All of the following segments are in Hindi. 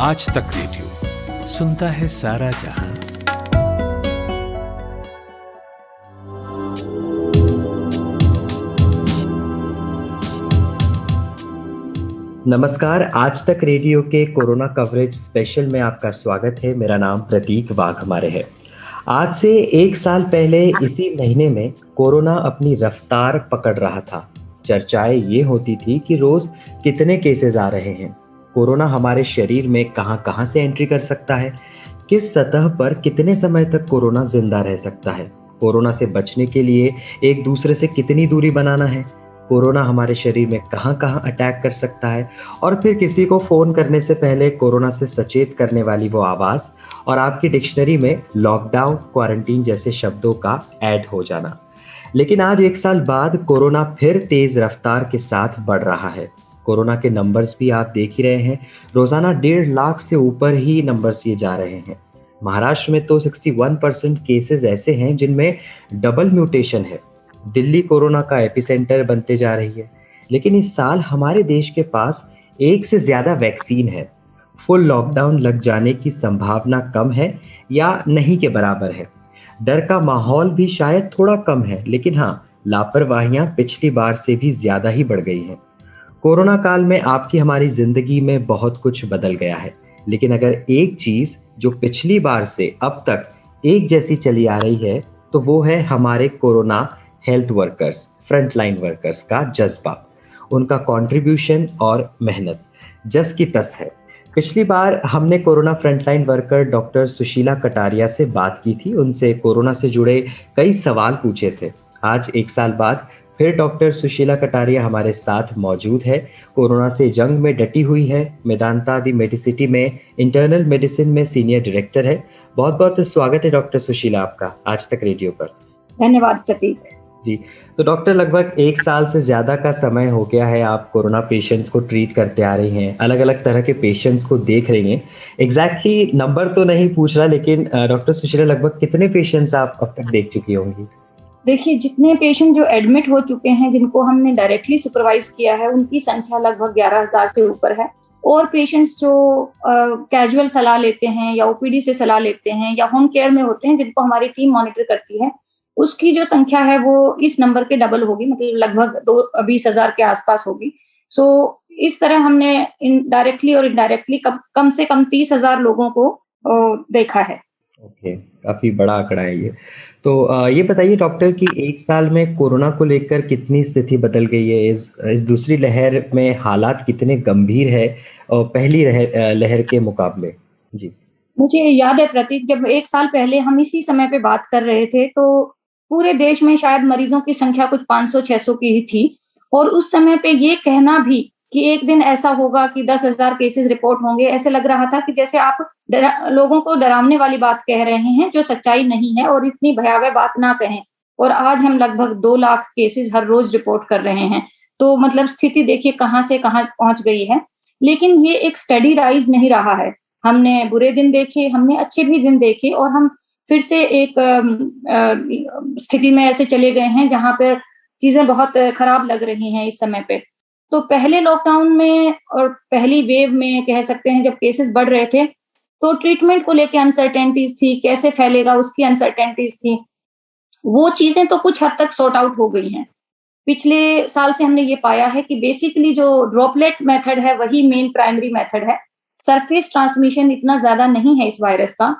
आज तक रेडियो सुनता है सारा जहां। नमस्कार, आज तक रेडियो के कोरोना कवरेज स्पेशल में आपका स्वागत है। मेरा नाम प्रतीक वाघमारे है। आज से 1 साल पहले इसी महीने में कोरोना अपनी रफ्तार पकड़ रहा था। चर्चाएं ये होती थी कि रोज कितने केसेस आ रहे हैं, कोरोना हमारे शरीर में कहां से एंट्री कर सकता है, किस सतह पर कितने समय तक कोरोना जिंदा रह सकता है, कोरोना से बचने के लिए एक दूसरे से कितनी दूरी बनाना है, कोरोना हमारे शरीर में कहां अटैक कर सकता है, और फिर किसी को फोन करने से पहले कोरोना से सचेत करने वाली वो आवाज और आपकी डिक्शनरी में लॉकडाउन, क्वारंटीन जैसे शब्दों का ऐड हो जाना। लेकिन आज 1 साल बाद कोरोना फिर तेज रफ्तार के साथ बढ़ रहा है। कोरोना के नंबर्स भी आप देख ही रहे हैं, रोजाना 1.5 लाख से ऊपर ही नंबर्स ये जा रहे हैं। महाराष्ट्र में तो 61% केसेस ऐसे हैं जिनमें डबल म्यूटेशन है। दिल्ली कोरोना का एपिसेंटर बनते जा रही है। लेकिन इस साल हमारे देश के पास एक से ज्यादा वैक्सीन है। फुल लॉकडाउन लग जाने की संभावना कम है या नहीं के बराबर है। डर का माहौल भी शायद थोड़ा कम है, लेकिन हाँ, लापरवाहियां पिछली बार से भी ज्यादा ही बढ़ गई हैं। कोरोना काल में आपकी हमारी जिंदगी में बहुत कुछ बदल गया है, लेकिन अगर एक चीज जो पिछली बार से अब तक एक जैसी चली आ रही है तो वो है हमारे corona health workers, frontline workers का जज्बा, उनका कंट्रीब्यूशन और मेहनत जस की तस है। पिछली बार हमने corona frontline worker doctor Sushila Kataria से बात की थी, उनसे कोरोना से जुड़े कई सवाल पूछे थे। आज 1 साल बाद फिर डॉक्टर सुशीला कटारिया हमारे साथ मौजूद है। कोरोना से जंग में डटी हुई है। मेदांता दी मेडिसिटी में इंटरनल मेडिसिन में सीनियर डायरेक्टर है। बहुत बहुत स्वागत है डॉक्टर सुशीला आपका आज तक रेडियो पर। धन्यवाद प्रतीक जी। तो डॉक्टर, लगभग 1 साल से ज्यादा का समय हो गया है आप कोरोना पेशेंट्स को ट्रीट करते आ रही हैं, अलग अलग तरह के पेशेंट्स को देख रही हैं। एग्जैक्टली नंबर तो नहीं पूछ रहा, लेकिन डॉक्टर सुशीला लगभग कितने पेशेंट्स आप अब तक देख चुकी होंगी? देखिए, जितने पेशेंट जो एडमिट हो चुके हैं, जिनको हमने डायरेक्टली सुपरवाइज किया है, उनकी संख्या लगभग 11,000 से ऊपर है। और पेशेंट्स जो कैजुअल सलाह लेते हैं या ओपीडी से सलाह लेते हैं या होम केयर में होते हैं, जिनको हमारी टीम मॉनिटर करती है, उसकी जो संख्या है वो इस नंबर के डबल होगी, मतलब लगभग 20,000 के आसपास होगी। सो इस तरह हमने डायरेक्टली और इनडायरेक्टली कम से कम 30,000 लोगों को देखा है। ओके, काफी बड़ा आंकड़ा है ये। तो ये बताइए डॉक्टर कि 1 साल में कोरोना को लेकर कितनी स्थिति बदल गई है? इस दूसरी लहर में हालात कितने गंभीर है और पहली लहर के मुकाबले? जी, मुझे याद है प्रतीक, जब 1 साल पहले हम इसी समय पे बात कर रहे थे तो पूरे देश में शायद मरीजों की संख्या कुछ 500-600 की ही थी। और उस समय पे ये कहना भी कि एक दिन ऐसा होगा कि 10,000 केसेस रिपोर्ट होंगे, ऐसे लग रहा था कि जैसे आप लोगों को डरावने वाली बात कह रहे हैं जो सच्चाई नहीं है, और इतनी भयावह बात ना कहें। और आज हम लगभग 2 लाख केसेस हर रोज रिपोर्ट कर रहे हैं। तो मतलब स्थिति देखिए कहां से कहां पहुंच गई है। लेकिन ये एक स्टडी राइज नहीं रहा है। हमने बुरे दिन देखे, हमने अच्छे भी दिन देखे, और हम फिर से एक स्थिति में ऐसे चले गए हैं जहां पर चीजें बहुत खराब लग रही हैं इस समय पे। तो पहले लॉकडाउन में और पहली वेव में कह सकते हैं, जब केसेस बढ़ रहे थे तो ट्रीटमेंट को लेके अनसर्टेनिटीज थी, कैसे फैलेगा उसकी अनसर्टेनिटीज थी। वो चीजें तो कुछ हद तक सॉर्ट आउट हो गई हैं। पिछले साल से हमने ये पाया है कि बेसिकली जो ड्रॉपलेट मेथड है वही मेन प्राइमरी मेथड है। सरफेस ट्रांसमिशन इतना ज्यादा नहीं है इस वायरस का।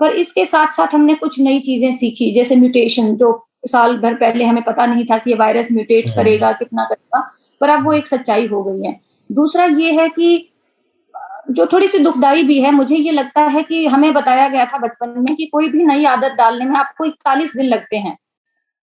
पर इसके साथ साथ हमने कुछ नई चीजें सीखी, जैसे म्यूटेशन, जो साल भर पहले हमें पता नहीं था कि ये वायरस म्यूटेट करेगा, कितना करेगा, पर अब वो एक सच्चाई हो गई है। दूसरा ये है कि जो थोड़ी सी दुखदाई भी है, मुझे ये लगता है कि हमें बताया गया था बचपन में कि कोई भी नई आदत डालने में आपको 41 दिन लगते हैं।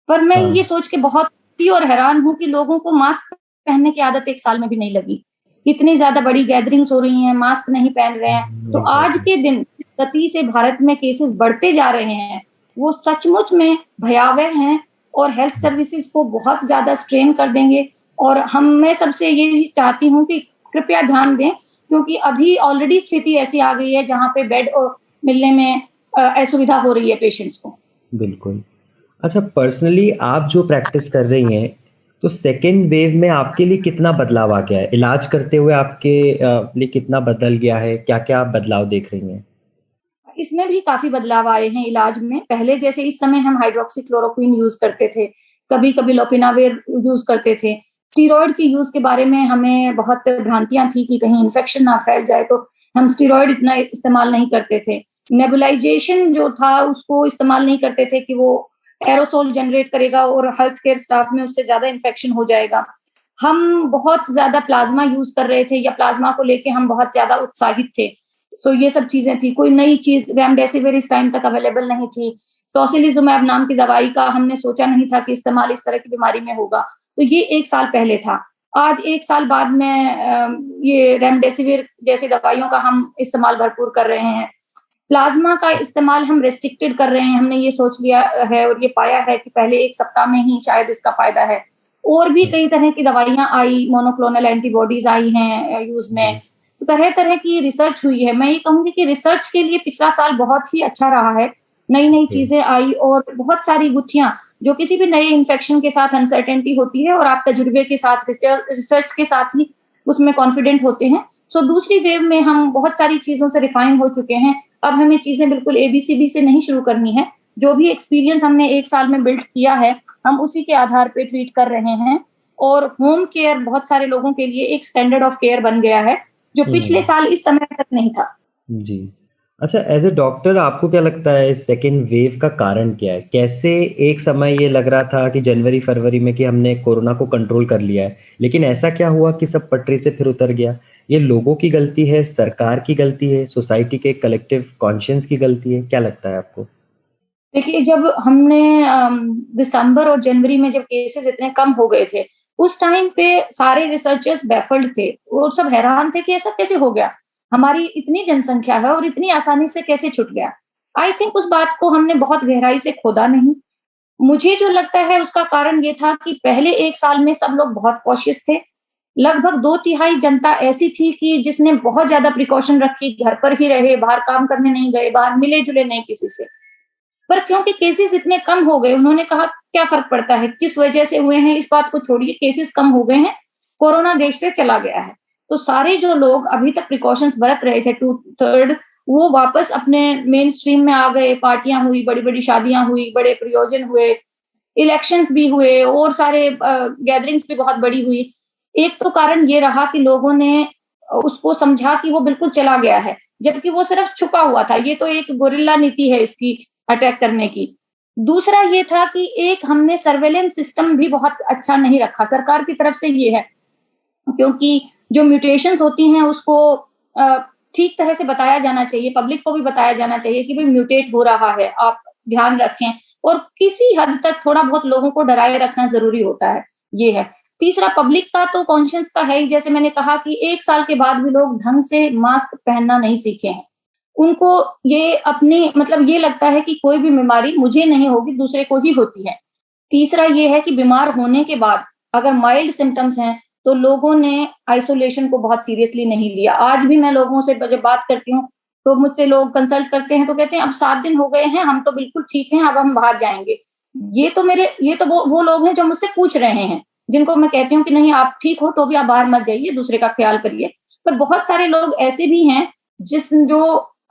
पर मैं ये सोच के बहुत और हैरान हूं कि लोगों को मास्क पहनने की आदत 1 साल में भी नहीं लगी। इतनी ज्यादा बड़ी गैदरिंग्स हो रही हैं, मास्क नहीं पहन रहे हैं। तो आज के दिन इस गति से भारत में केसेस बढ़ते जा रहे हैं, वो सचमुच में भयावह हैं और हेल्थ सर्विसेज को बहुत ज्यादा स्ट्रेन कर देंगे। और मैं सबसे ये चाहती हूँ कि कृपया ध्यान दें, क्योंकि अभी ऑलरेडी स्थिति ऐसी आ गई है जहाँ पे बेड मिलने में असुविधा हो रही है पेशेंट्स को। बिल्कुल। अच्छा, पर्सनली आप जो प्रैक्टिस कर रही हैं, तो सेकेंड वेव में आपके लिए कितना बदलाव आ गया है? इलाज करते हुए आपके लिए कितना बदल गया है? क्या-क्या आप बदलाव देख रही हैं? इसमें भी काफ़ी बदलाव आए हैं इलाज में। पहले जैसे इस समय हम हाइड्रॉक्सीक्लोरोक्विन यूज़ करते थे, कभी-कभी लोपिनाविर यूज़ करते थे। स्टेरॉइड के यूज़ के बारे में हमें बहुत भ्रांतियाँ थी कि कहीं इन्फेक्शन ना फैल जाए, तो हम स्टेरॉइड इतना इस्तेमाल नहीं करते थे। नेबुलाइज़ेशन जो था उसको इस्तेमाल नहीं करते थे कि वो एरोसोल जनरेट करेगा और हेल्थ केयर स्टाफ में उससे ज़्यादा इन्फेक्शन हो जाएगा। हम बहुत ज़्यादा प्लाज़्मा यूज़ कर रहे थे या प्लाज़्मा को लेके हम बहुत ज़्यादा उत्साहित थे। सो ये सब चीजें थी। कोई नई चीज रेमडेसिविर इस टाइम तक अवेलेबल नहीं थी। टोसिलिजुमैब नाम की दवाई का हमने सोचा नहीं था कि इस्तेमाल इस तरह की बीमारी में होगा। तो ये 1 साल पहले था। आज 1 साल बाद में ये रेमडेसिविर जैसी दवाइयों का हम इस्तेमाल भरपूर कर रहे हैं। प्लाज्मा का इस्तेमाल हम रेस्ट्रिक्टेड कर रहे हैं। हमने ये सोच लिया है और ये पाया है कि पहले 1 सप्ताह में ही शायद इसका फायदा है। और भी कई तरह की दवाइयाँ आई, मोनोक्लोनल एंटीबॉडीज आई हैं यूज़ में। जी। तरह-तरह की रिसर्च हुई है। मैं ये कहूँगी कि रिसर्च के लिए पिछला साल बहुत ही अच्छा रहा है। नई-नई जी। चीज़ें आई और बहुत सारी गुत्थियाँ जो किसी भी नए इन्फेक्शन के साथ अनसर्टेनिटी होती है और आप तजुर्बे के साथ रिसर्च के साथ ही उसमें कॉन्फिडेंट होते हैं। सो दूसरी वेव में हम बहुत सारी चीज़ों से रिफाइन हो चुके हैं। अब हमें चीज़ें बिल्कुल एबीसीडी से नहीं शुरू करनी है। जो भी एक्सपीरियंस हमने 1 साल में बिल्ड किया है, हम उसी के आधार पे ट्रीट कर रहे हैं और होम केयर बहुत सारे लोगों के लिए एक स्टैंडर्ड ऑफ केयर बन गया है, जो पिछले हुँ। साल इस समय तक नहीं था। जी। अच्छा, एज़ अ डॉक्टर आपको क्या लगता है सेकंड वेव का कारण क्या है? कैसे एक समय ये लग रहा था कि जनवरी-फरवरी में कि हमने कोरोना को कंट्रोल कर लिया है, लेकिन ऐसा क्या हुआ कि सब पटरी से फिर उतर गया? ये लोगों की गलती है, सरकार की गलती है, सोसाइटी के कलेक्टिव कॉन्शियस की गलती है? क्या लगता है आपको? देखिए, जब हमने दिसंबर और जनवरी में जब केसेज़ इतने कम हो गए थे, उस टाइम पे सारे रिसर्चर्स बैफल्ड थे। वो सब हैरान थे कि ऐसा कैसे हो गया? हमारी इतनी जनसंख्या है और इतनी आसानी से कैसे छूट गया? आई थिंक उस बात को हमने बहुत गहराई से खोदा नहीं। मुझे जो लगता है उसका कारण ये था कि पहले 1 साल में सब लोग बहुत कॉशियस थे। लगभग 2 तिहाई जनता ऐसी थी कि जिसने बहुत ज़्यादा प्रिकॉशन रखी, घर पर ही रहे, बाहर काम करने नहीं गए, बाहर मिले-जुले नहीं किसी से। पर क्योंकि केसेस इतने कम हो गए, उन्होंने कहा क्या फ़र्क पड़ता है, किस वजह से हुए हैं इस बात को छोड़िए, केसेस कम हो गए हैं, कोरोना देश से चला गया है। तो सारे जो लोग अभी तक प्रिकॉशंस बरत रहे थे 2/3 वो वापस अपने मेन स्ट्रीम में आ गए, पार्टियाँ हुई, बड़ी-बड़ी शादियाँ हुई, बड़े प्रयोजन हुए, इलेक्शंस भी हुए और सारे गैदरिंग्स भी बहुत बड़ी हुई। एक तो कारण ये रहा कि लोगों ने उसको समझा कि वो बिल्कुल चला गया है, जबकि वो सिर्फ़ छुपा हुआ था। ये तो एक गोरिल्ला नीति है इसकी अटैक करने की। दूसरा ये था कि एक हमने सर्वेलेंस सिस्टम भी बहुत अच्छा नहीं रखा, सरकार की तरफ से ये है, क्योंकि जो म्यूटेशंस होती हैं उसको अ, ठीक तरह से बताया जाना चाहिए, पब्लिक को भी बताया जाना चाहिए कि भई म्यूटेट हो रहा है, आप ध्यान रखें और किसी हद तक थोड़ा बहुत लोगों को डराए रखना ज़रूरी होता है, ये है। तीसरा पब्लिक का तो कॉन्शियस का है ही, जैसे मैंने कहा कि 1 साल के बाद भी लोग ढंग से मास्क पहनना नहीं सीखे हैं। उनको ये अपनी मतलब ये लगता है कि कोई भी बीमारी मुझे नहीं होगी, दूसरे को ही होती है। तीसरा ये है कि बीमार होने के बाद अगर माइल्ड सिम्पटम्स हैं, तो लोगों ने आइसोलेशन को बहुत सीरियसली नहीं लिया। आज भी मैं लोगों से जब बात करती हूँ, तो मुझसे लोग कंसल्ट करते हैं, तो कहते हैं, "अब 7 दिन हो गए हैं, हम तो बिल्कुल ठीक हैं, अब हम बाहर जाएँगे।" ये तो वो लोग हैं जो मुझसे पूछ रहे हैं, जिनको मैं कहती हूँ कि नहीं आप ठीक हो, तो भी आप बाहर मत जाइए, दूसरे का ख्याल करिए। पर बहुत सारे लोग ऐसे भी हैं, जो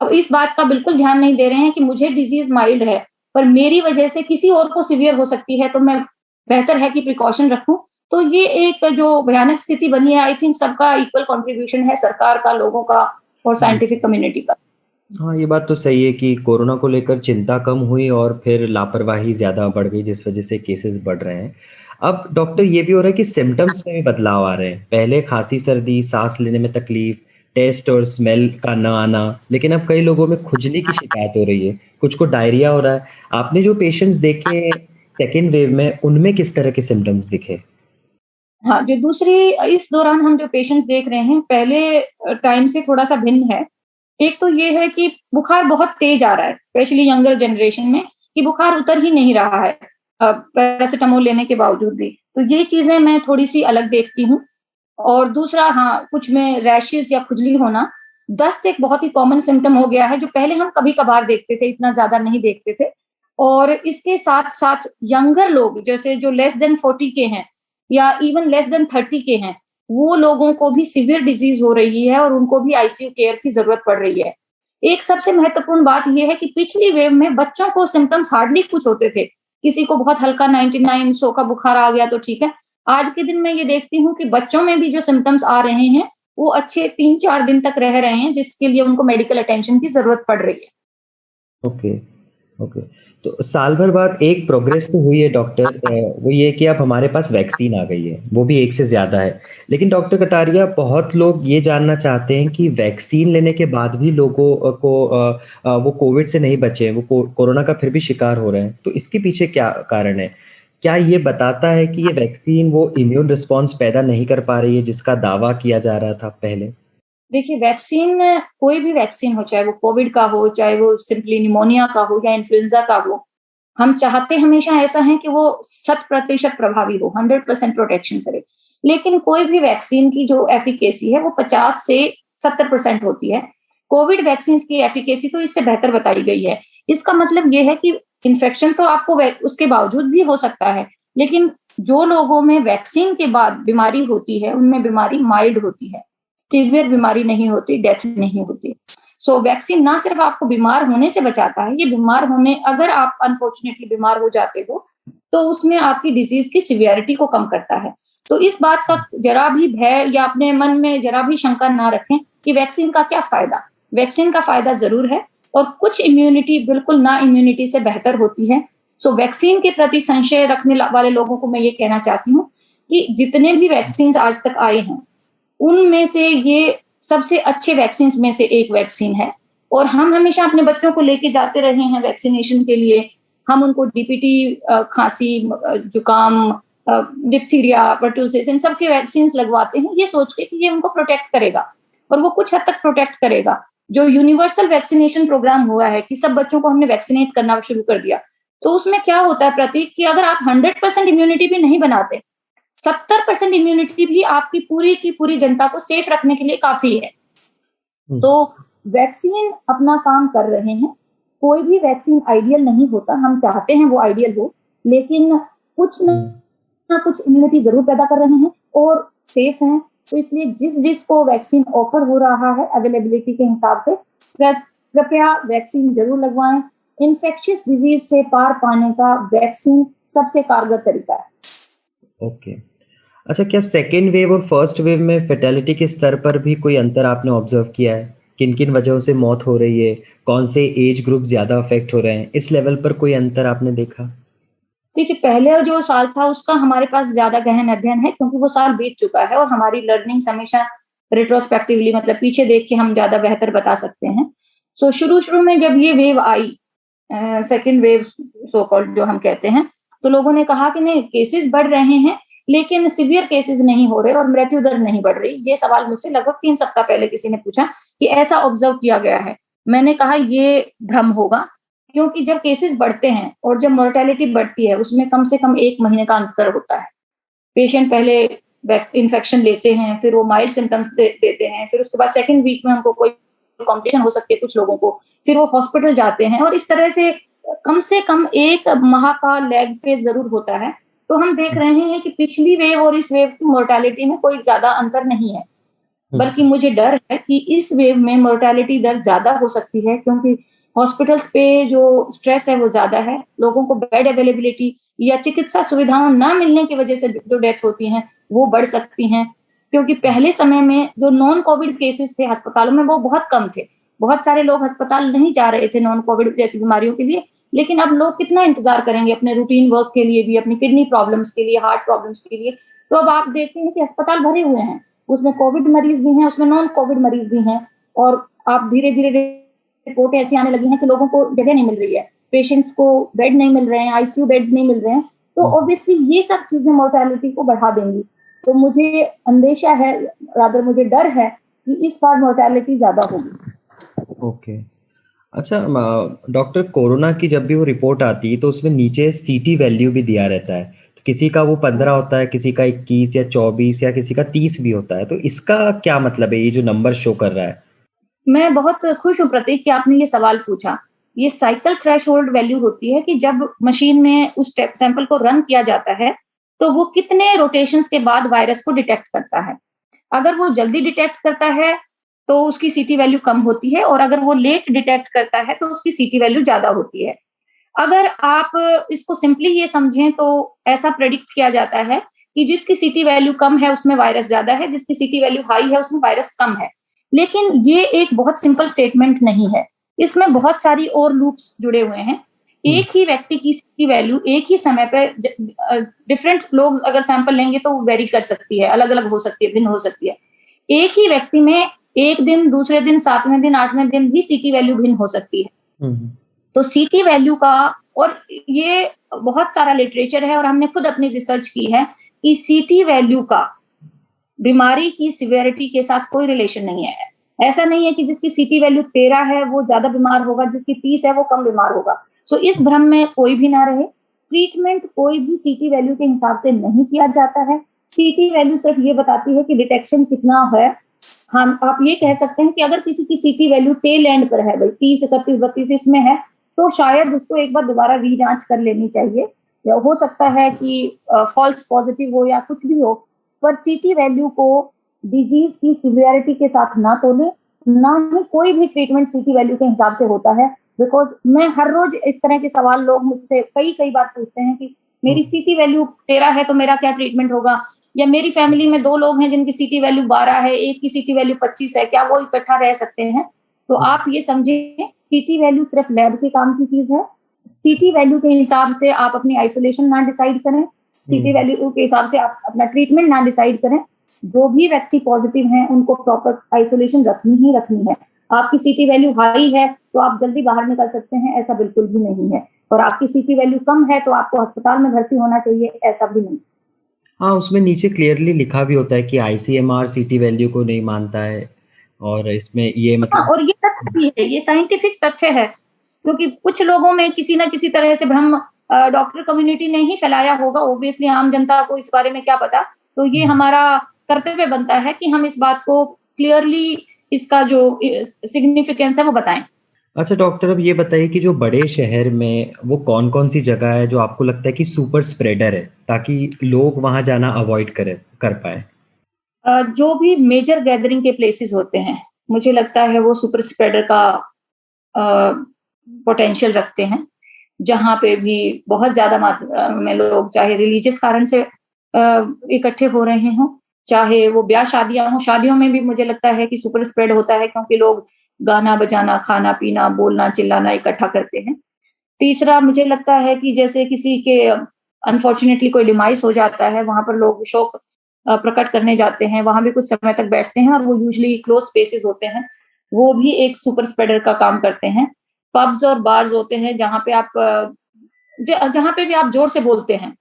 अब इस बात का बिल्कुल ध्यान नहीं दे रहे हैं कि मुझे डिज़ीज़ माइल्ड है, पर मेरी वजह से किसी और को सीवियर हो सकती है, तो मैं बेहतर है कि प्रिकॉशन रखूँ। तो ये एक जो भयानक स्थिति बनी है, आई थिंक सबका इक्वल कंट्रीब्यूशन है, सरकार का, लोगों का और साइंटिफिक कम्युनिटी का। हाँ, ये बात तो सही है कि कोरोना को लेकर चिंता कम हुई और फिर लापरवाही ज़्यादा बढ़ गई जिस वज़ह से केसेस बढ़ रहे हैं। अब डॉक्टर ये भी हो रहा है कि सिम्पटम्स में भी बदलाव आ रहे हैं। पहले खाँसी-सर्दी, साँस लेने में तकलीफ, टेस्ट और स्मेल का ना आना, लेकिन अब कई लोगों में खुजली की शिकायत हो रही है, कुछ को डायरिया हो रहा है। आपने जो पेशेंट्स देखे सेकंड वेव में, उनमें किस तरह के सिम्पटम्स दिखे? हाँ, जो दूसरी इस दौरान हम जो पेशेंट्स देख रहे हैं, पहले टाइम से थोड़ा-सा भिन्न है। एक तो ये है कि बुखार बहुत तेज़ आ रहा है, स्पेशली यंगर जनरेशन में, कि बुखार उतर ही नहीं रहा है पैरासिटामोल लेने के बावजूद भी। तो ये चीज़ें मैं थोड़ी-सी अलग देखती हूँ। और दूसरा हाँ, कुछ में रैशेज़ या खुजली होना। दस्त एक बहुत ही कॉमन सिम्पटम हो गया है, जो पहले हम कभी-कभार देखते थे, इतना ज़्यादा नहीं देखते थे। और इसके साथ-साथ यंगर लोग, जैसे जो लेस देन 40 के हैं, या इवन लेस देन 30 के हैं, वो लोगों को भी सीवियर डिजीज हो रही है और उनको भी आईसीयू केयर की जरूरत पड़ रही है। एक सबसे महत्वपूर्ण बात यह है कि पिछली वेव में बच्चों को सिम्टम्स हार्डली कुछ होते थे, किसी को बहुत हल्का 99 100 का बुखार आ गया तो ठीक है। आज के दिन मैं ये देखती हूँ कि बच्चों में भी जो सिम्टम्स आ रहे हैं वो अच्छे 3-4 दिन तक रह रहे हैं, जिसके लिए उनको मेडिकल अटेंशन की जरूरत पड़ रही है। Okay, okay. तो साल भर बाद एक प्रोग्रेस तो हुई है डॉक्टर, वो ये कि अब हमारे पास वैक्सीन आ गई है, वो भी एक से ज़्यादा है। लेकिन डॉक्टर कटारिया, बहुत लोग ये जानना चाहते हैं कि वैक्सीन लेने के बाद भी लोगों वो कोविड से नहीं बचे हैं, वो कोरोना का फिर भी शिकार हो रहे हैं। तो इसके पीछे क्या कारण है? क्या ये बताता है कि ये वैक्सीन वो इम्यून रिस्पॉन्स पैदा नहीं कर पा रही है जिसका दावा किया जा रहा था पहले? देखिए, वैक्सीन, कोई भी वैक्सीन हो, चाहे वो कोविड का हो, चाहे वो सिंपली निमोनिया का हो या इन्फ्लुएंजा का हो, हम चाहते हमेशा ऐसा है कि वो 100% प्रभावी हो, 100% प्रोटेक्शन करे। लेकिन कोई भी वैक्सीन की जो एफिकेसी है वो 50 से 70% होती है। कोविड वैक्सीन की एफिकेसी तो इससे बेहतर बताई गई है। इसका मतलब ये है कि इन्फेक्शन तो आपको उसके बावजूद भी हो सकता है, लेकिन जो लोगों में वैक्सीन के बाद बीमारी होती है उनमें बीमारी माइल्ड होती है, सीवियर बीमारी नहीं होती, डेथ नहीं होती। सो वैक्सीन ना सिर्फ आपको बीमार होने से बचाता है, ये बीमार होने, अगर आप अनफॉर्चुनेटली बीमार हो जाते हो तो उसमें आपकी डिजीज की सिवियरिटी को कम करता है। तो इस बात का जरा भी भय या अपने मन में जरा भी शंका ना रखें कि वैक्सीन का क्या फायदा। वैक्सीन का फायदा जरूर है और कुछ इम्यूनिटी बिल्कुल ना इम्यूनिटी से बेहतर होती है। सो वैक्सीन के प्रति संशय रखने वाले लोगों को मैं ये कहना चाहती हूँ कि जितने भी वैक्सीन आज तक आए हैं उनमें से ये सबसे अच्छे वैक्सीन में से एक वैक्सीन है और हम हमेशा अपने बच्चों को लेके जाते रहे हैं वैक्सीनेशन के लिए। हम उनको डीपीटी, खांसी, जुकाम, डिप्थीरिया, पर्टुसिस, इन सब के वैक्सीन लगवाते हैं ये सोच के कि ये उनको प्रोटेक्ट करेगा और वो कुछ हद तक प्रोटेक्ट करेगा। जो यूनिवर्सल वैक्सीनेशन प्रोग्राम हुआ है कि सब बच्चों को हमने वैक्सीनेट करना शुरू कर दिया, तो उसमें क्या होता है प्रतीक, कि अगर आप 100% इम्यूनिटी भी नहीं बनाते, 70% इम्यूनिटी भी आपकी पूरी की पूरी जनता को सेफ रखने के लिए काफी है। तो वैक्सीन अपना काम कर रहे हैं। कोई भी वैक्सीन आइडियल नहीं होता, हम चाहते हैं वो आइडियल हो, लेकिन कुछ ना कुछ इम्यूनिटी जरूर पैदा कर रहे हैं और सेफ हैं। तो इसलिए जिसको वैक्सीन ऑफर हो रहा है अवेलेबिलिटी के हिसाब से, कृपया वैक्सीन जरूर लगवाएं। इन्फेक्शियस डिजीज से पार पाने का वैक्सीन सबसे कारगर तरीका है। ओके। अच्छा, क्या सेकेंड वेव और फर्स्ट वेव में फेटेलिटी के स्तर पर भी कोई अंतर आपने ऑब्जर्व किया है? किन किन वजहों से मौत हो रही है? कौन से एज ग्रुप ज्यादा अफेक्ट हो रहे हैं? इस लेवल पर कोई अंतर आपने देखा? देखिए, पहले जो साल था उसका हमारे पास ज्यादा गहन अध्ययन है क्योंकि वो साल बीत चुका है और हमारी लर्निंग हमेशा रिट्रोस्पेक्टिवली, मतलब पीछे देख के हम ज्यादा बेहतर बता सकते हैं। सो शुरू में जब ये वेव आई, सेकेंड वेव सो कॉल्ड जो हम कहते हैं, तो लोगों ने कहा कि नहीं, केसेस बढ़ रहे हैं लेकिन सिवियर केसेस नहीं हो रहे और मृत्यु दर नहीं बढ़ रही। ये सवाल मुझसे लगभग 3 सप्ताह पहले किसी ने पूछा कि ऐसा ऑब्जर्व किया गया है। मैंने कहा ये भ्रम होगा, क्योंकि जब केसेस बढ़ते हैं और जब मोर्टेलिटी बढ़ती है उसमें कम से कम 1 महीने का अंतर होता है। पेशेंट पहले इन्फेक्शन लेते हैं, फिर वो माइल्ड सिम्टम्स देते हैं, फिर उसके बाद सेकेंड वीक में उनको कोई कॉम्प्लिकेशन हो सकती है कुछ लोगों को, फिर वो हॉस्पिटल जाते हैं और इस तरह से कम 1 माह का लैग फेज जरूर होता है। तो हम देख रहे हैं कि पिछली वेव और इस वेव की मोर्टेलिटी में कोई ज्यादा अंतर नहीं है, बल्कि मुझे डर है कि इस वेव में मोर्टेलिटी दर ज्यादा हो सकती है क्योंकि हॉस्पिटल्स पे जो स्ट्रेस है वो ज्यादा है, लोगों को बेड अवेलेबिलिटी या चिकित्सा सुविधाओं ना मिलने की वजह से जो डेथ होती हैं वो बढ़ सकती हैं। क्योंकि पहले समय में जो नॉन कोविड केसेस थे अस्पतालों में वो बहुत कम थे, बहुत सारे लोग अस्पताल नहीं जा रहे थे नॉन कोविड जैसी बीमारियों के लिए। लेकिन अब लोग कितना इंतजार करेंगे अपने रूटीन वर्क के लिए भी, अपनी किडनी प्रॉब्लम्स के लिए, हार्ट प्रॉब्लम्स के लिए। तो अब आप देखते हैं कि अस्पताल भरे हुए हैं, उसमें कोविड मरीज भी हैं, उसमें नॉन कोविड मरीज भी हैं और आप धीरे धीरे रिपोर्टें ऐसी आने लगी हैं कि लोगों को जगह नहीं मिल रही है, पेशेंट्स को बेड नहीं मिल रहे हैं, आईसीयू बेड्स नहीं मिल रहे हैं। तो ऑब्वियसली ये सब चीजें मोर्टेलिटी को बढ़ा देंगी। तो मुझे अंदेशा है, रादर मुझे डर है कि इस बार मोर्टेलिटी ज्यादा होगी। ओके। अच्छा डॉक्टर, कोरोना की जब भी वो रिपोर्ट आती है तो उसमें नीचे सीटी वैल्यू भी दिया रहता है, तो किसी का वो 15 होता है, किसी का 21 या 24 या किसी का 30 भी होता है। तो इसका क्या मतलब है, ये जो नंबर शो कर रहा है? मैं बहुत खुश हूँ प्रतीक कि आपने ये सवाल पूछा। ये साइकिल थ्रेशोल्ड वैल्यू होती है कि जब मशीन में उस सैंपल को रन किया जाता है तो वो कितने रोटेशंस के बाद वायरस को डिटेक्ट करता है। अगर वो जल्दी डिटेक्ट करता है तो उसकी सीटी वैल्यू कम होती है, और अगर वो लेट डिटेक्ट करता है तो उसकी सीटी वैल्यू ज्यादा होती है। अगर आप इसको सिंपली ये समझें तो ऐसा प्रेडिक्ट किया जाता है कि जिसकी सीटी वैल्यू कम है उसमें वायरस ज्यादा है, जिसकी सीटी वैल्यू हाई है उसमें वायरस कम है। लेकिन ये एक बहुत सिंपल स्टेटमेंट नहीं है, इसमें बहुत सारी और लूप्स जुड़े हुए हैं। एक ही व्यक्ति की सीटी वैल्यू एक ही समय पर डिफरेंट लोग अगर सैंपल लेंगे तो वेरी कर सकती है, अलग अलग हो सकती है, भिन्न हो सकती है। एक ही व्यक्ति में एक दिन, दूसरे दिन, 7वें दिन, 8वें दिन भी सीटी वैल्यू भिन्न हो सकती है। तो सीटी वैल्यू का, और ये बहुत सारा लिटरेचर है और हमने खुद अपनी रिसर्च की है कि सीटी वैल्यू का बीमारी की सिवियरिटी के साथ कोई रिलेशन नहीं है। ऐसा नहीं है कि जिसकी सीटी वैल्यू 13 है वो ज्यादा बीमार होगा, जिसकी 30 है वो कम बीमार होगा। सो इस भ्रम में कोई भी ना रहे। ट्रीटमेंट कोई भी सीटी वैल्यू के हिसाब से नहीं किया जाता है। सीटी वैल्यू सिर्फ ये बताती है कि डिटेक्शन कितना है। हम आप ये कह सकते हैं कि अगर किसी की सीटी वैल्यू टेल एंड पर है, भाई 30, 31, 32 इसमें है, तो शायद उसको एक बार दोबारा रीजांच कर लेनी चाहिए, या हो सकता है कि फॉल्स पॉजिटिव हो या कुछ भी हो। पर सीटी वैल्यू को डिजीज की सिवियरिटी के साथ ना तोले, ना ही कोई भी ट्रीटमेंट सीटी वैल्यू के हिसाब से होता है। बिकॉज मैं हर रोज इस तरह के सवाल लोग मुझसे कई बार पूछते हैं कि मेरी सीटी वैल्यू 13 है तो मेरा क्या ट्रीटमेंट होगा, या मेरी फैमिली में 2 लोग हैं जिनकी सीटी वैल्यू 12 है, एक की सीटी वैल्यू 25 है, क्या वो इकट्ठा रह सकते हैं? तो आप ये समझें, सीटी वैल्यू सिर्फ लैब के काम की चीज है। सीटी वैल्यू के हिसाब से आप अपनी आइसोलेशन ना डिसाइड करें, सीटी वैल्यू के हिसाब से आप अपना ट्रीटमेंट ना डिसाइड करें। जो भी व्यक्ति पॉजिटिव हैं उनको प्रॉपर आइसोलेशन रखनी ही रखनी है। आपकी सीटी वैल्यू हाई है तो आप जल्दी बाहर निकल सकते हैं, ऐसा बिल्कुल भी नहीं है। और आपकी सीटी वैल्यू कम है तो आपको अस्पताल में भर्ती होना चाहिए, ऐसा भी नहीं। हाँ, उसमें नीचे क्लियरली लिखा भी होता है कि आईसीएमआर सीटी वैल्यू को नहीं मानता है, और इसमें ये हाँ, मतलब और ये तथ्य भी है, ये साइंटिफिक तथ्य है, क्योंकि कुछ लोगों में किसी ना किसी तरह से भ्रम डॉक्टर कम्युनिटी ने ही फैलाया होगा। ऑब्वियसली आम जनता को इस बारे में क्या पता। तो ये हमारा कर्तव्य बनता है कि हम इस बात को क्लियरली, इसका जो सिग्निफिकेंस है वो बताएं। अच्छा डॉक्टर, अब ये बताइए कि जो बड़े शहर में वो कौन कौन सी जगह है जो आपको लगता है कि सुपर स्प्रेडर है, ताकि लोग वहां जाना अवॉइड कर पाए। जो भी मेजर गैदरिंग के प्लेसेस होते हैं, मुझे लगता है वो सुपर स्प्रेडर का पोटेंशियल रखते हैं। जहाँ पे भी बहुत ज्यादा मात्रा में लोग, चाहे रिलीजियस कारण से इकट्ठे हो रहे हों, चाहे वो ब्याह शादियां हो, शादियों में भी मुझे लगता है कि सुपर स्प्रेड होता है, क्योंकि लोग गाना बजाना, खाना पीना, बोलना चिल्लाना इकट्ठा करते हैं। तीसरा मुझे लगता है कि जैसे किसी के अनफॉर्चुनेटली कोई डिमाइस हो जाता है, वहां पर लोग शोक प्रकट करने जाते हैं, वहां भी कुछ समय तक बैठते हैं, और वो यूजली क्लोज स्पेसेस होते हैं, वो भी एक सुपर स्प्रेडर का काम करते हैं। पब्स और बार्स होते हैं जहाँ पे आप जहाँ पे भी आप जोर से बोलते हैं,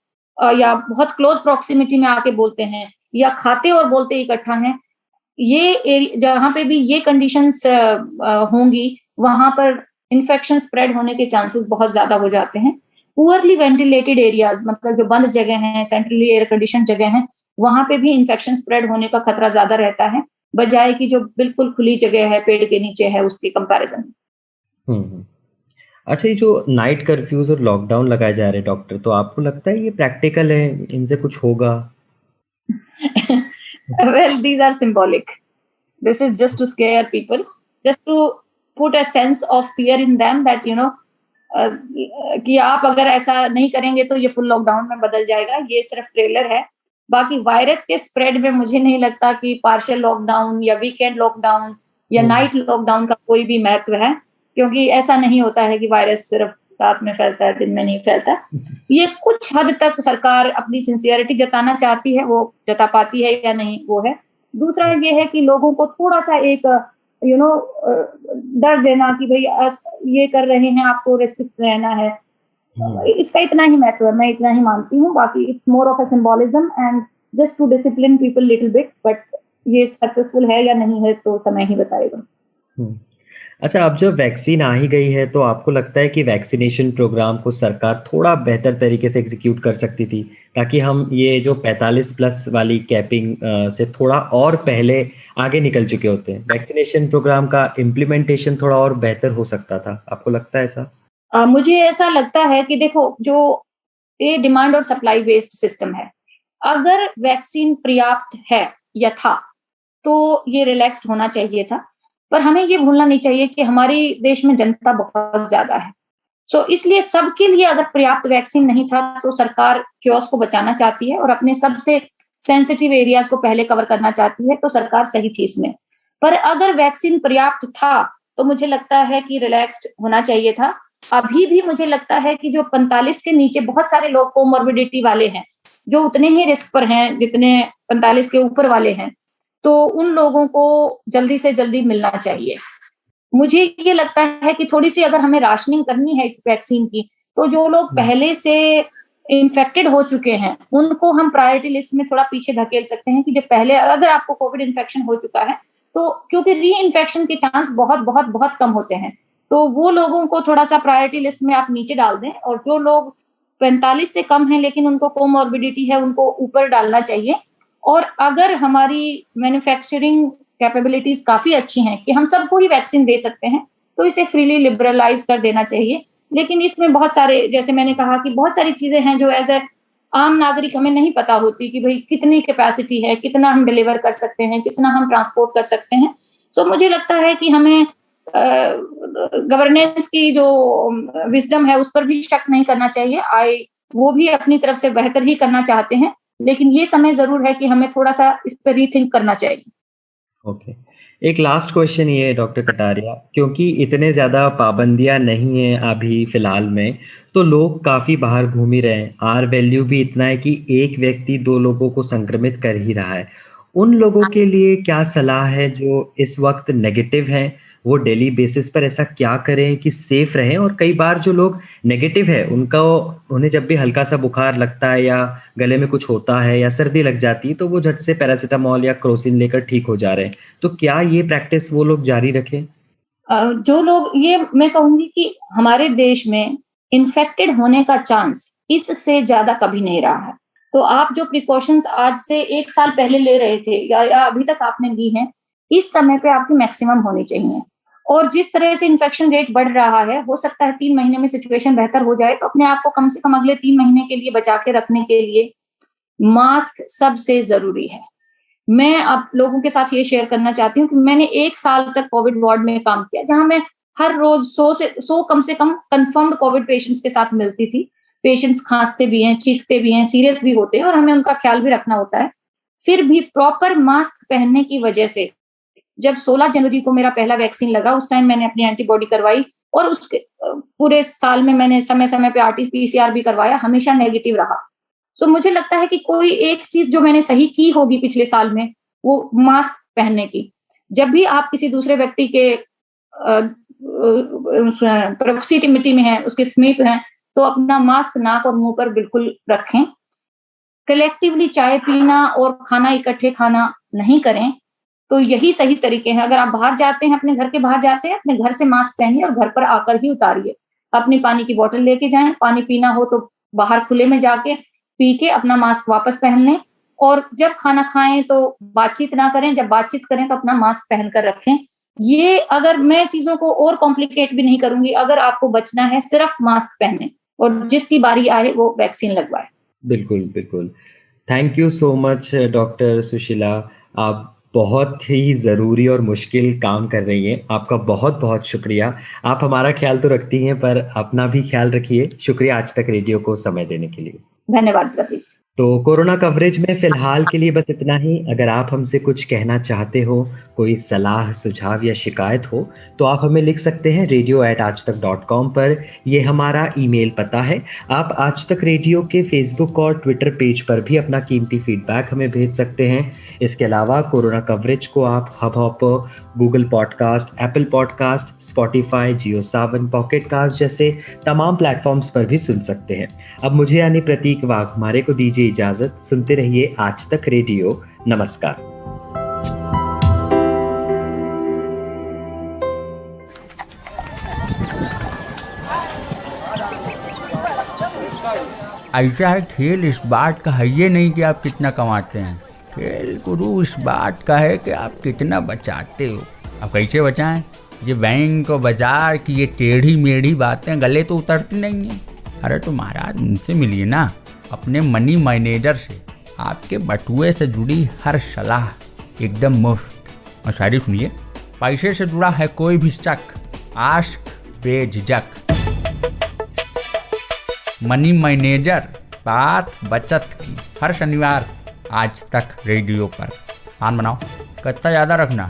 या बहुत क्लोज प्रॉक्सिमिटी में आके बोलते हैं, या खाते और बोलते इकट्ठा हैं, ये जहाँ पे भी ये कंडीशंस होंगी, वहां पर इन्फेक्शन स्प्रेड होने के चांसेस बहुत ज्यादा हो जाते हैं। पुअरली वेंटिलेटेड एरियाज, मतलब जो बंद जगह हैं, सेंट्रली एयर कंडीशन जगह हैं, वहां पे भी इन्फेक्शन स्प्रेड होने का खतरा ज्यादा रहता है, बजाय कि जो बिल्कुल खुली जगह है, पेड़ के नीचे है, उसके कंपैरिजन में। हम्म। अच्छा, ये जो नाइट कर्फ्यूज और लॉकडाउन लगाए जा रहे हैं डॉक्टर, तो आपको लगता है ये प्रैक्टिकल है, इनसे कुछ होगा? Well, these are symbolic. This is just to scare people, just to put a sense of fear in them that uh, कि आप अगर ऐसा नहीं करेंगे तो ये फुल लॉकडाउन में बदल जाएगा। ये सिर्फ ट्रेलर है। बाकी वायरस के स्प्रेड में मुझे नहीं लगता कि पार्शियल लॉकडाउन या वीकेंड लॉकडाउन या नाइट लॉकडाउन का कोई भी महत्व है, क्योंकि ऐसा नहीं होता है कि वायरस सिर्फ रात में फैलता है, दिन में नहीं फैलता। ये कुछ हद तक सरकार अपनी सिंसियरिटी जताना चाहती है, वो जता पाती है या नहीं वो है। दूसरा ये है कि लोगों को थोड़ा सा एक डर देना कि भाई ये कर रहे हैं, आपको रेस्ट्रिक्ट रहना है, इसका इतना ही महत्व है, मैं इतना ही मानती हूँ। बाकी it's more of a symbolism and just to discipline people little bit, but ये सक्सेसफुल है या नहीं है तो समय ही बताएगा। अच्छा, अब जब वैक्सीन आ ही गई है, तो आपको लगता है कि वैक्सीनेशन प्रोग्राम को सरकार थोड़ा बेहतर तरीके से एग्जीक्यूट कर सकती थी, ताकि हम ये जो 45+ वाली कैपिंग से थोड़ा और पहले आगे निकल चुके होते हैं? वैक्सीनेशन प्रोग्राम का इम्प्लीमेंटेशन थोड़ा और बेहतर हो सकता था, आपको लगता है ऐसा? मुझे ऐसा लगता है कि देखो, जो ये डिमांड और सप्लाई बेस्ड सिस्टम है, अगर वैक्सीन पर्याप्त है या था, तो ये रिलैक्स्ड होना चाहिए था। पर हमें ये भूलना नहीं चाहिए कि हमारे देश में जनता बहुत ज़्यादा है। इसलिए सबके लिए अगर पर्याप्त वैक्सीन नहीं था, तो सरकार क्योस को बचाना चाहती है और अपने सबसे सेंसिटिव एरियाज़ को पहले कवर करना चाहती है, तो सरकार सही थी इसमें। पर अगर वैक्सीन पर्याप्त था, तो मुझे लगता है कि रिलैक्स्ड होना चाहिए था। अभी भी मुझे लगता है कि जो 45 के नीचे बहुत सारे लोग कोमॉर्बिडिटी वाले हैं, जो उतने ही रिस्क पर हैं जितने 45 के ऊपर वाले हैं, तो उन लोगों को जल्दी से जल्दी मिलना चाहिए। मुझे ये लगता है कि थोड़ी-सी अगर हमें राशनिंग करनी है इस वैक्सीन की, तो जो लोग पहले से इन्फेक्टेड हो चुके हैं, उनको हम प्रायोरिटी लिस्ट में थोड़ा पीछे धकेल सकते हैं कि जो पहले अगर आपको कोविड इन्फेक्शन हो चुका है, तो क्योंकि री-इन्फेक्शन के चांस बहुत कम होते हैं, तो वो लोगों को थोड़ा-सा प्रायोरिटी लिस्ट में आप नीचे डाल दें और जो लोग 45 से कम हैं लेकिन उनको कोमॉर्बिडिटी है, उनको ऊपर डालना चाहिए। और अगर हमारी मैन्युफैक्चरिंग कैपेबिलिटीज काफ़ी अच्छी हैं कि हम सबको ही वैक्सीन दे सकते हैं, तो इसे फ्रीली लिबरलाइज कर देना चाहिए। लेकिन इसमें बहुत सारे, जैसे मैंने कहा कि बहुत सारी चीज़ें हैं जो एज़ ए आम नागरिक हमें नहीं पता होती कि भई कितनी कैपेसिटी है, कितना हम डिलीवर कर सकते हैं, कितना हम ट्रांसपोर्ट कर सकते हैं। मुझे लगता है कि हमें गवर्नेंस की जो विज़डम है, उस पर भी शक नहीं करना चाहिए। वो भी अपनी तरफ से बेहतर ही करना चाहते हैं, लेकिन ये समय ज़रूर है कि हमें थोड़ा-सा इस पे रीथिंक करना चाहिए। ओके। एक लास्ट क्वेश्चन ये है डॉक्टर कटारिया, क्योंकि इतने ज़्यादा पाबंदियाँ नहीं हैं अभी फ़िलहाल में, तो लोग काफ़ी बाहर घूम ही रहे हैं। आर वैल्यू भी इतना है कि एक व्यक्ति 2 लोगों को संक्रमित कर ही रहा है। उन लोगों के लिए क्या सलाह है जो इस वक्त नेगेटिव हैं? वो डेली बेसिस पर ऐसा क्या करें कि सेफ रहें? और कई बार जो लोग नेगेटिव है उन्हें जब भी हल्का सा बुखार लगता है या गले में कुछ होता है या सर्दी लग जाती है, तो वो झट से पैरासिटामोल या क्रोसिन लेकर ठीक हो जा रहे हैं। तो क्या ये प्रैक्टिस वो लोग जारी रखें? जो लोग, ये मैं कहूँगी कि हमारे देश में इन्फेक्टेड होने का चांस इससे ज़्यादा कभी नहीं रहा है। तो आप जो प्रिकॉशंस आज से 1 साल पहले ले रहे थे या अभी तक आपने ली हैं, इस समय पे आपकी मैक्सिमम होनी चाहिए। और जिस तरह से इन्फेक्शन रेट बढ़ रहा है, हो सकता है 3 महीने में सिचुएशन बेहतर हो जाए, तो अपने आप को कम से कम अगले 3 महीने के लिए बचा के रखने के लिए मास्क सबसे ज़रूरी है। मैं आप लोगों के साथ ये शेयर करना चाहती हूँ कि मैंने 1 साल तक कोविड वार्ड में काम किया, जहाँ मैं हर रोज़ 100 कम से कम कन्फर्म्ड कोविड पेशेंट्स के साथ मिलती थी। पेशेंट्स खाँसते भी हैं, चीखते भी हैं, सीरियस भी होते हैं और हमें उनका ख्याल भी रखना होता है। फिर भी प्रॉपर मास्क पहनने की वजह से जब 16 जनवरी को मेरा पहला वैक्सीन लगा, उस टाइम मैंने अपनी एंटीबॉडी करवाई और उसके पूरे साल में मैंने समय-समय पे आरटी-पीसीआर भी करवाया, हमेशा नेगेटिव रहा। मुझे लगता है कि कोई एक चीज़ जो मैंने सही की होगी पिछले साल में, वो मास्क पहनने की। जब भी आप किसी दूसरे व्यक्ति के प्रॉक्सिमिटी में हैं, उसके समीप हैं, तो अपना मास्क नाक और मुँह पर बिल्कुल रखें। कलेक्टिवली चाय पीना और खाना इकट्ठे खाना नहीं करें, तो यही सही तरीके हैं। अगर आप बाहर जाते हैं, अपने घर के बाहर जाते हैं, अपने घर से मास्क पहनिए और घर पर आकर ही उतारिए। अपनी पानी की बोतल लेके जाएँ, पानी पीना हो तो बाहर खुले में जाके पी के अपना मास्क वापस पहन लें और जब खाना खाएँ तो बातचीत ना करें, जब बातचीत करें तो अपना मास्क पहन कर रखें। ये अगर मैं चीज़ों को और कॉम्प्लिकेट भी नहीं करूँगी, अगर आपको बचना है सिर्फ मास्क पहनें और जिसकी बारी आए वो वैक्सीन लगवाए। बिल्कुल, बिल्कुल। Thank you so much doctor Sushila. आप बहुत ही ज़रूरी और मुश्किल काम कर रही हैं। आपका बहुत-बहुत शुक्रिया। आप हमारा ख्याल तो रखती हैं, पर अपना भी ख्याल रखिए। शुक्रिया आज तक रेडियो को समय देने के लिए। धन्यवाद प्रतीक। तो कोरोना कवरेज में फ़िलहाल के लिए बस इतना ही। अगर आप हमसे कुछ कहना चाहते हो, कोई सलाह, सुझाव या शिकायत हो, तो आप हमें लिख सकते हैं radio@aajtak.com पर। ये हमारा ईमेल पता है। आप आज तक रेडियो के फेसबुक और ट्विटर पेज पर भी अपना कीमती फीडबैक हमें भेज सकते हैं। इसके अलावा कोरोना कवरेज को आप Hubhopper, Google podcast, Apple podcast, Spotify, Jio Saavn, Pocket Cast जैसे तमाम प्लेटफॉर्म्स पर भी सुन सकते हैं। अब मुझे यानी प्रतीक वाघमारे को दीजिए इजाजत। सुनते रहिए आज तक रेडियो। नमस्कार। ऐसा है, खेल इस बात का है ये नहीं कि आप कितना कमाते हैं, खेल गुरु इस बात का है कि आप कितना बचाते हो। अब कैसे बचाएं? ये बैंक और बाजार की ये टेढ़ी मेढ़ी बातें गले तो उतरती नहीं हैं। अरे तो महाराज उनसे मिलिए ना, अपने मनी मैनेजर से। आपके बटुए से जुड़ी हर सलाह एकदम मुफ्त। और शायरी सुनिए, पैसे से जुड़ा है कोई भी शक, आश्क बेझिझक। मनी मैनेजर, बात बचत की, हर शनिवार आज तक रेडियो पर। आन बनाओ, कितना ज़्यादा रखना।